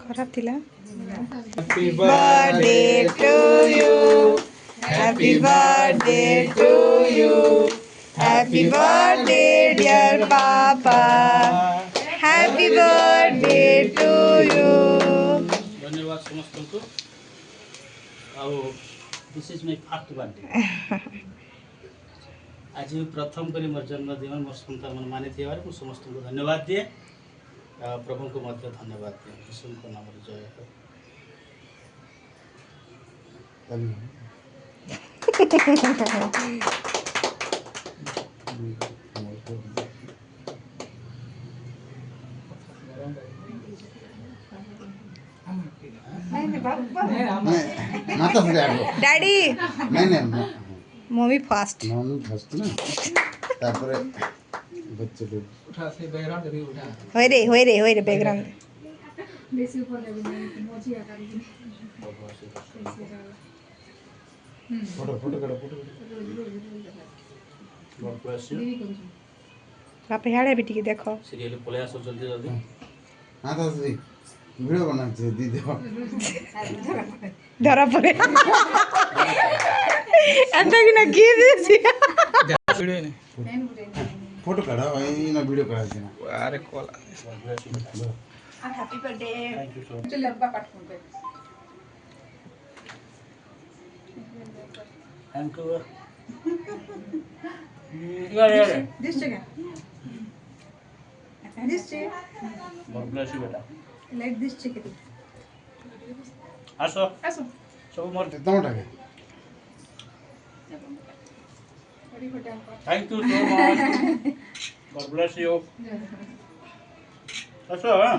खराब थिला। Happy birthday to you. Happy birthday to you. Happy birthday dear Papa. Happy birthday to you. धन्यवाद समस्त को। This is my first birthday. आज प्रथम करी मोर जन्मदिन मोर सन्तान मन मानि थिबार मु समस्त को धन्यवाद दिए। प्रभु को मध्य धन्यवाद दिए। यीशु को नाम रे जय हो। डैडी नहीं मम्मी फास्ट ना तापर बच्चे लोग उठा से बैकग्राउंड भी उठा होय रे बैकग्राउंड बेसी ऊपर लगे मोची आकार की फोटो करो गॉड ब्लेस यू। बापे हाड़े बेटी के देखो सीरियल पळे आसो जल्दी जल्दी। हां तो वीडियो बनाते दी दो धरा पड़े ऐसा कि ना गिर दी वीडियो ने फोटो करा भाई ना वीडियो करा देना। अरे call happy birthday thank you so much. चल लंबा काट फोन पे थैंक यू। यार दिस जगह दिस जगह गॉड ब्लेस यू बेटा। लाइक दिस जगह आसो आसो सब मोर कितना मोटा है बड़ी फटा thank you so much. God bless you. आसो हां।